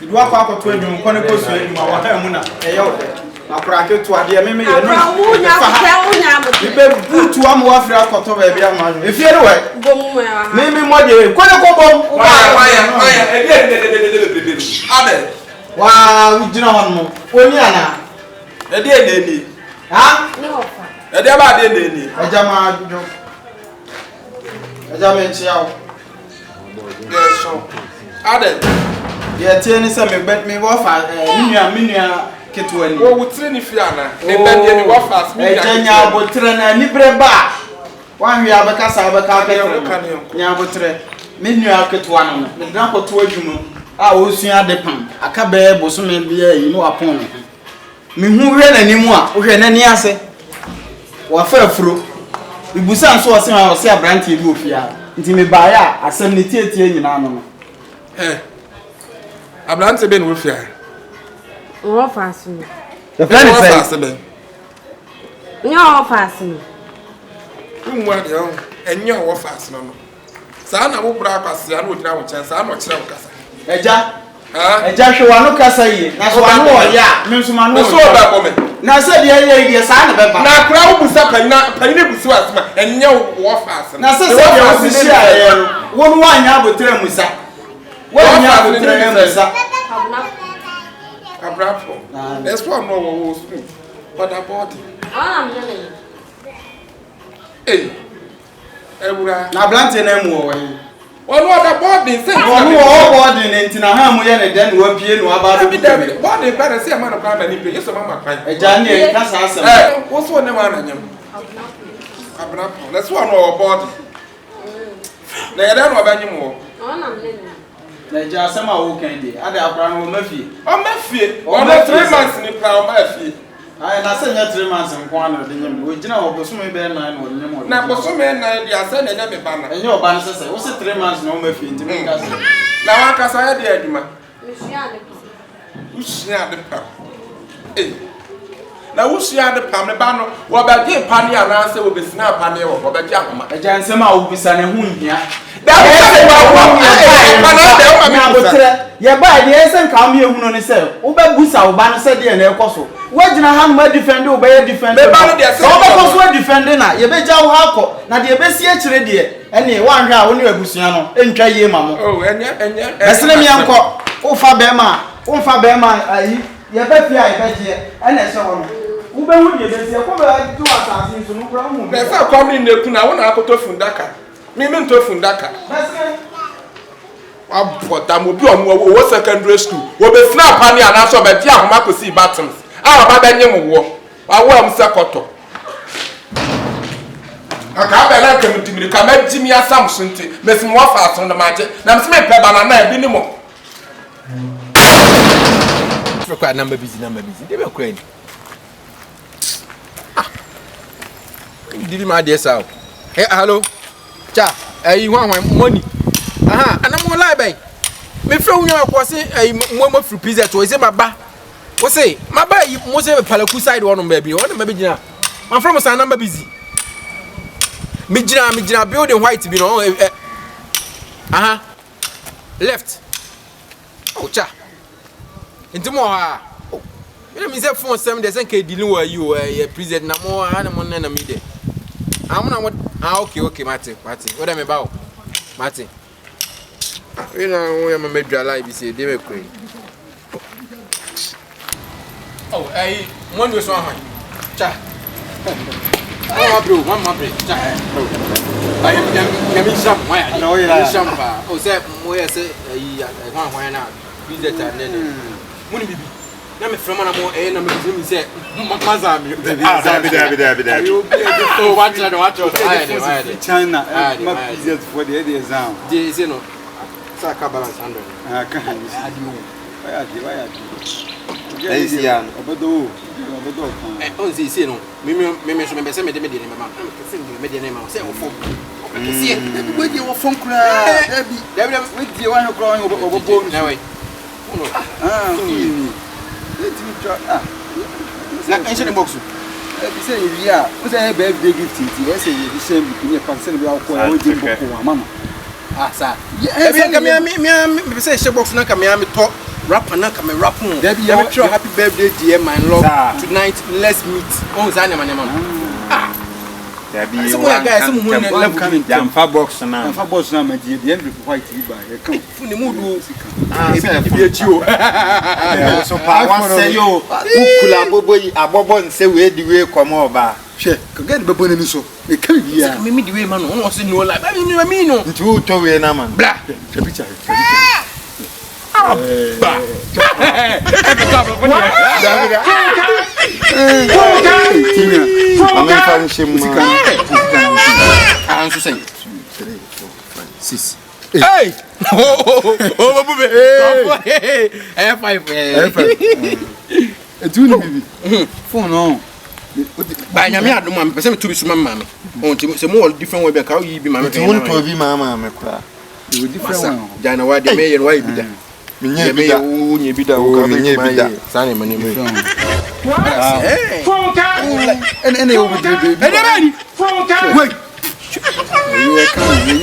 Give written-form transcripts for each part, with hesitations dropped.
do akwa to adwum ko ne ko so adwum a wa ha mu na e ye wo de akura ke to ade me ye no be butu am wa fira akoto ba bia ma e fie no we me mo de ko ne ko bom wa ade wa ujina hon mo oni ana e de ni ha no fa e de ba de ni aja ma jojo aja me nchia wo yes so ade ye tie ni se me wo fa minua ketwani wo wutire ni fi ana e ben de ni wo fa minua enya abotre na ni bre ba wan wi abeka sa abeka nya abotre minua ketwa no me dan ko to adwuma a wo sua de pam aka be boso me bia yi no apon no me hu hwe na nimu a wo hwe na ni ase wa fa afuro ibusa nso o se ma o se abrantie bi ofia nti me ba ya asem ne tietie nyina no abrante be no ofia wo fast no the friend is fast be no fast no nwa de o enye wo fast no saa na wo bra kwase na odina wo chen saa na o kire wo kasa eja hwe no kasa yi na so anu o ya me nso ma no so ba ko me na se de ye saa na be ba na kra wo busa panina busu asma enye wo fast na se de wo sisi aye wo no anya abotre musa wo anya abotre musa abrapo that's why no wo school but about ewura na blante na mu wo yi onu oda boarding say onu wo boarding ntina ha mu ye ne den wo pie no aba do boarding better say man kwa na ni pe yeso mama kan eja ne ka sa asem wo so ne ma na nyam abrapo that's why no boarding na yeda no obanyim wo na eja asem a wo kan de ada akra no mafie ono 3 months ni pa o mafie ai na se nya 3 months nko ana de nyam wo gina wo boso me be na no nyam na boso me na dia se na nya me ba na enye oba no sese wo se 3 months na wo mafie nti me ka se na wa ka sa ya de aduma ushia de pa na ushia de pa me ba no wo ba ge pa ne ana se wo be sina pa ne wo ba ge akoma eja nsem a wo bisa na hu nhia da ye ba de esen ka me ehunu ne se wo ba busa wo ba no se de na ekoso wo gina ha ma defend wo ba ye defend me ba no de se wo ba ko so defend na ye be ja wo ha ko na de be si a kire de ene wan hwa wo ne abusua no entwa ye ma mo enye esene mi anko wo fa be ma ayi ye ba fia ye ba je ene se wo no wo be hu de be si ko ba du asase so no kura hu na se ko mi ne ku na wo na akoto fundaka mi nto fundaka abota mo bi omo wo secondary school wo be snap ani ana so be dia homa ko si battles a ba be nyem wo wa am sekoto aka be na kam timiri ka ma jimi asam sunti mesim wa fa so na maje na mesim pe banana bi ni mo kwa number busy dey be kwa ni didi ma dey sao hello cha wan money anamo lie by me frɛ wo nwa ko se mo free pizza to se maba wo se maba yi mo se palaku side wono ba bi wono ma be gina ma frɛ mo sa number busy me gina building white bi no left cha intimo ha me say phone 7 dey say ke dealing with you president na mo na mo na me dey amuna mo okay mate wo da me ba o mate we na we am me dwa live say dey me kwen one way so han cha bro one more break cha me sham why no ya sham ba o say mo ya say hwan na visitor na muni bibi na me from na mo na me bibi say maza mi David oh watch the China ma business for the exam dey say no sa ka balance 100 kan why yes ya obodo on say no me so me say me dey me mama me dey na ma say wo fo see we dey wo fo kura David we dey wan kura wan obobo na way no let me try na inside the box be say we are we say birthday gift it say the same we can say we are ko o dey boko wa mama sa me say she box na ka me to Rap and come rap. Debbie, Happy birthday, dear my love. Tonight, let's meet. Oh, Zana, my name. Debbie, Some guys, some women coming down for box now. For boss now, my dear, the end of white by a come. Funimudu. So, I say, you, Kula Bobo, and say, where do we come over? She get the bonnet so. It can't be a Mimi, man, almost in your life. I mean, into Tory and Aman. Blah. I'm saying, Sis. Hey! Oh, F5. It's really phone on. By Yamia, no man, person to be some mammy. Some more different way back how you be mammy. you want to be mamma, You would different. Jana, why the mayor, why be there? Maybe you be the Sunny money. And any over wait. You are coming,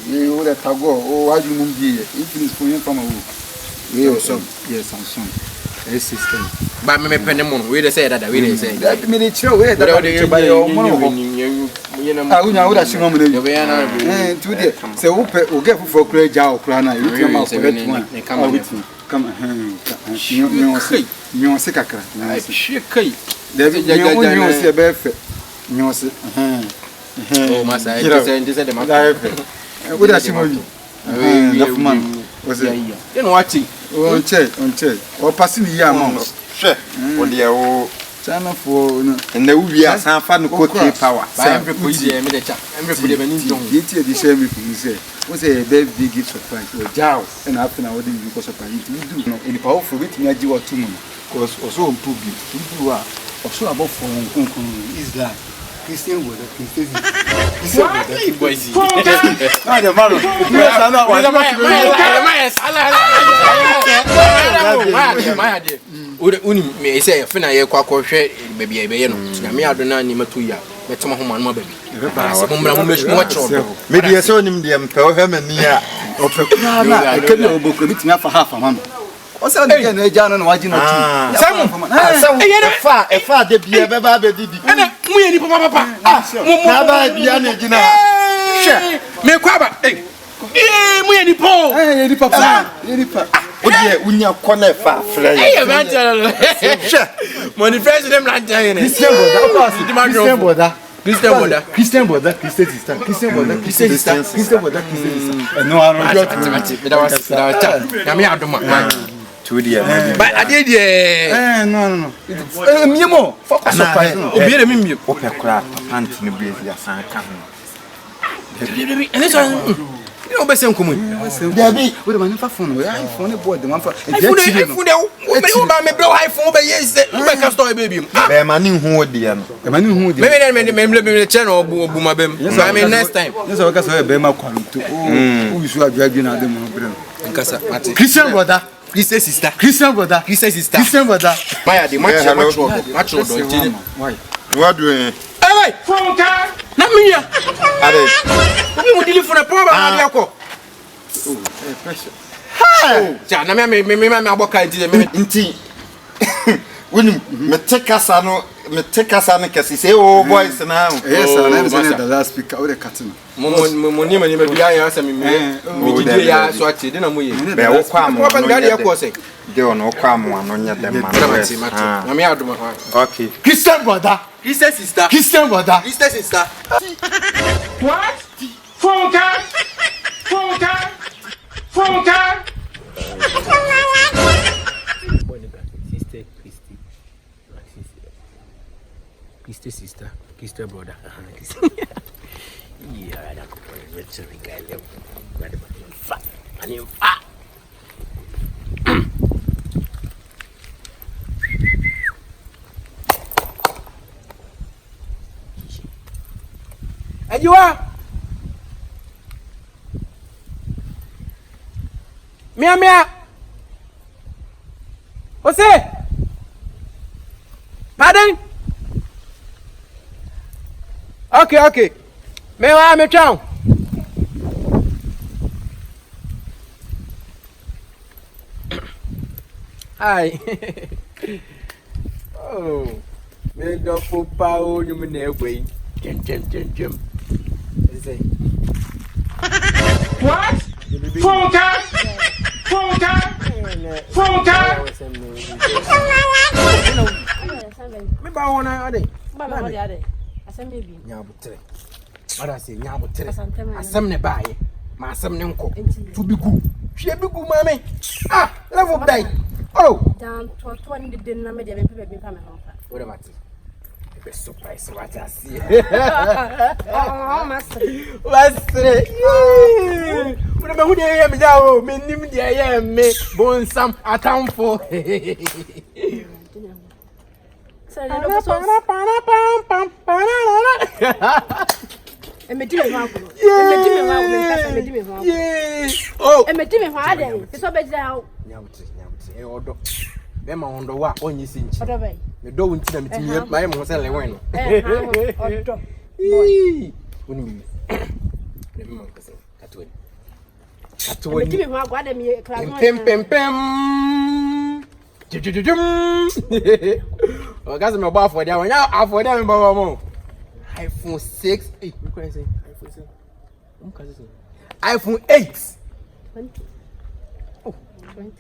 you would have to go. Oh, why do you move here? If it is for you from a wood. Yes, I'm son. A system. But me penamon, we say that we say that minute show where they buy your money. I would assume I'm going to do. So, we'll get for Craig Jow, Crana. You come out with one. Come, you are sick. I shake. There's a benefit. You say, oh, Master, I said the mother. What does she want you? Man was it? You know what? On check, or passing the year months. Sure. What the old China for and there will be a sound fun to cook power. Every everybody the same you say. Was a very big gift surprise or jow, and after I wouldn't because of it. We do in the power for it, you are 2 months. Because also improve you. You are also about for is that. Christian with a BOYZ. I say, Fina, you quack or share, baby, me, I don't know, 2 years. Let's come home and my baby. Maybe I saw him the emperor and near. I couldn't book it for half a month. What's that again? John and watching a far, the beer, baby. And we papa. Me quaba. Eh, we any po. Hey, papa. When you're corner far, money first them like Christian brother, Christian sister. No, I don't but I did, no. Mimo, focus on Obi me open crap, and in the blaze, son. and this one. You know, some common. Debbie, with a man phone, I phone board the one for me blow iPhone, but yes, make a story, baby. Bear my new hood, dear. The man who Maybe channel boom, so I mean next time. Yes, I guess I bear my quality to who you are dragging at them. Christian brother. Christian sister. Christian brother. My the much why? What doing? Hey, phone car. Not me. We will deliver for a problem. Pressure. Hi. Jana, me boka Inti. When me take us on because he say, oh, boys now. Yes, I'm the last speaker of the cutting. Money, be I answer me. So I didn't know you. They don't know come one on your them. Okay. Christian brother. Christian sister. What? Phone car. Sister brother. Yeah, I don't and you are Mia. What's it? Pardon? Okay. Me wa me chow. Hi. Oh. Me go for power you me way. Jim. What? Phone card. Me ba wona ade. Baba ode ade. Asem be bi. Nyabutre. What I say nyabutre. Asem ne baaye. Ma asem ne nko. To be good. Hwe be good mama. Ah, level die. Oh. Dan to ni de na me de be pe pa me ho fa. What am I saying? Be surprise what I see. Oh, master. Master. What about who dey me jawo? Me nim dey me bonsam atamfo. Oh, odo. Be ma ondo wa onyi sinchi. Odo be. Me do wunti na mitimi mai mo se lewen no. Odo. Woni mi. Be ma ko se katwe. Me timi ho agwa da me kra no. Pem. Jujujum. O gas me ba for dia wanya afọ dia me ba mo. iPhone 6. Eh, me ko say iPhone 6. iPhone 8. 20. Oh, 20.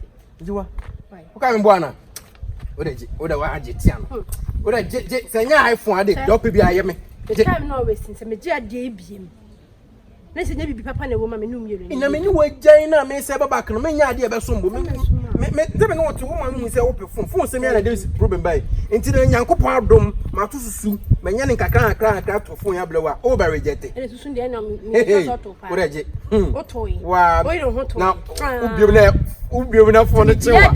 Jiwa. Uka me bwana. Oda wa aje tia no. Oda je senya iPhone ade drop bi aye me. The time no always since me je ade ebiem. Na se nya bibi papa na wo ma me num yere ni. Ina me ni wajan na me se baba kan me nya ade e be so mbo. Me tebe no to wo ma mu se wo pe phone se me na dey problem bai. Enti na nyankopon adom ma to susu me nya ne kakra to phone ya blewa o ba reject. E susu de na me so to pa. Oda je. O toyi. Wa. O iro ho to. Na ubiem na phone chewa.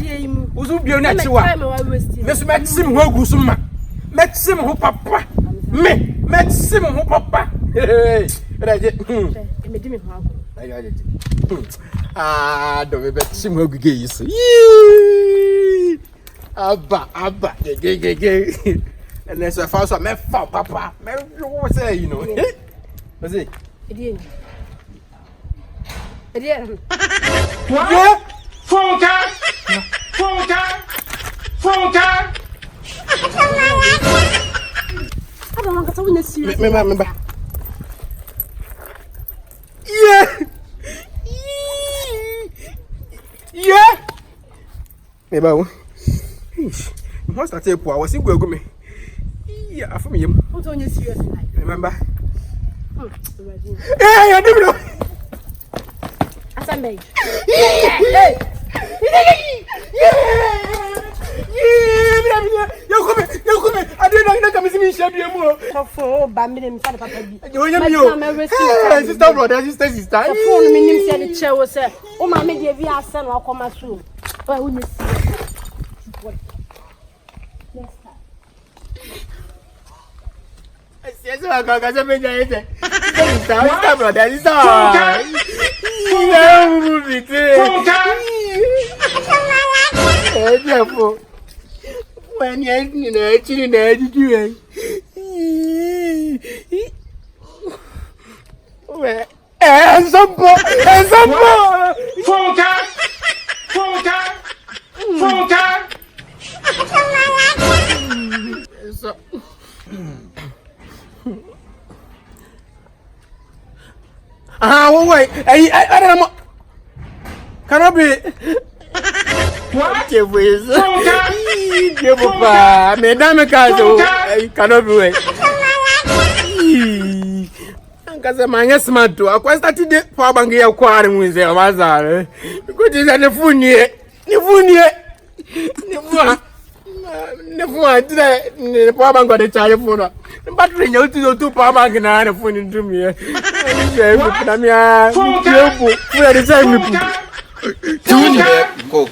Uzu ubiem na chewa. Me so metsim ho agusu ma. Metsim ho papa. Metsim ho papa. Oda je. E me di me ho ago. Ayo. Ah, do me betsim ho guge yiso. Abba. Ge. And then so far so me fa papa. Me say you know. What's it? Idiye. What? Phone card. I don't want to talk in serious. Me. Yeah. Me ba wo. Mo start e po a wo si go me. Yeah, afọ me yem. What on you serious like? Remember? Yeah, I don't know. Asambe. Hey. You come. I don't know come see me share you mo. For ba me dem fa papa bi. You hear me yo. Sister brother, sister. The phone me nim say the chair wo say. O ma me dey vi asa na akoma so. Why who you see? Yes, I got a major. Sister brother, sister. When you're actually doing and some more. Phone card. So wait. I don't know. Cannot be. What? BOYZ. Papa, mesdames, cannot be way. Because my yes, man, too. I quite started the power bank here, quarreling with the Mazar. Because it's a phone here. The power bank got a charge phone. The battery, you to do power bank and I phone into me.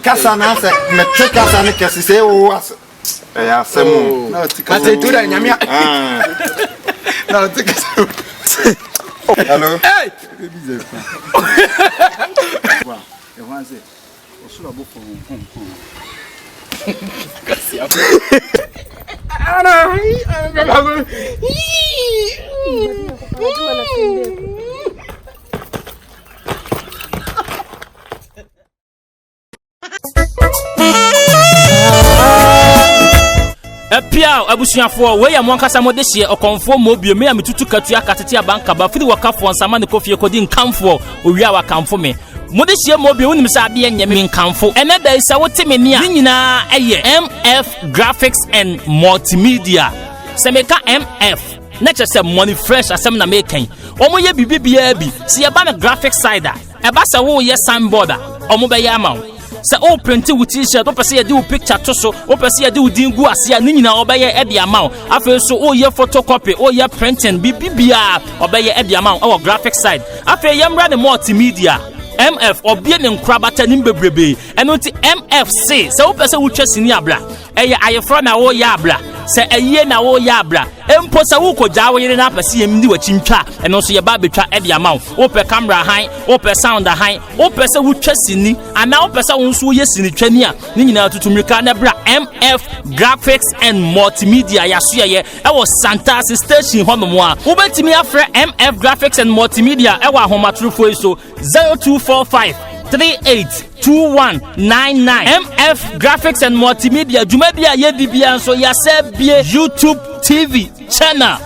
Kasa na se me te kasa ne kesi se o as ya semu na ti kasa ate tura nyamia na ti kasa hello hey bize wa e wan se o sura bo fo kasi apo ana Hey! Epia abusuafo we ya monkasa mo de hye okonfo mo bio me ya metutu katua katete abanka ba firi wakafo nsama ne kofie kodi nkamfo owia wakamfo me mo de hye mo bio wonim sa ade enye me nkamfo ene da isa wote me ni a nyina eye MF Graphics and Multimedia semeka MF na chese money fresh asem na mekan omo ye bibibia bi se ye ba na graphic side a e ba se wo ye signboard a omo be ye amaw se o print with t-shirt o pese ye di picture to so o pese ye di din gu ase a ni nyina obeye e de amaw afa so o ye photocopy o ye printing bibibia obeye e de amaw o graphic side afa ye mra ne multimedia MF obie ne nkrabata nim bebrebe eno ti MFC se o pese wo twasini abla eye ayefro na wo ya abla se eye na wo ya abla empo se wo koja wo yire na pese yem ndi wachintwa eno so ye ba betwa e de amaw o pe camera han o pe sound han o pese wo twasini ana o pese wo nso ye sini twani a ni nyina tutumrika na bra MF Graphics and Multimedia ya so ye e wo Santa station honomo a wo betimi afre MF Graphics and Multimedia e wo ahomatrofo so 0245382199 MF Graphics and Multimedia Jumedia yedibia so yasebie YouTube TV channel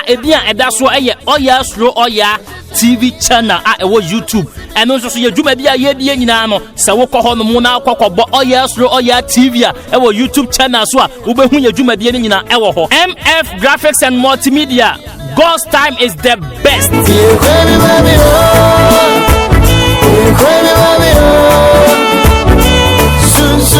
ebia edaso eye Oyaa Suro Oyaa TV channel ewo YouTube eno so ye Jumedia yedie nyina no se wo kɔ no mu na akɔkɔbɔ Oyaa Suro Oyaa TV ewo YouTube channel so wo behu ye Jumedia ni nyina ewo ho MF Graphics and Multimedia God's time is the best. Incredible.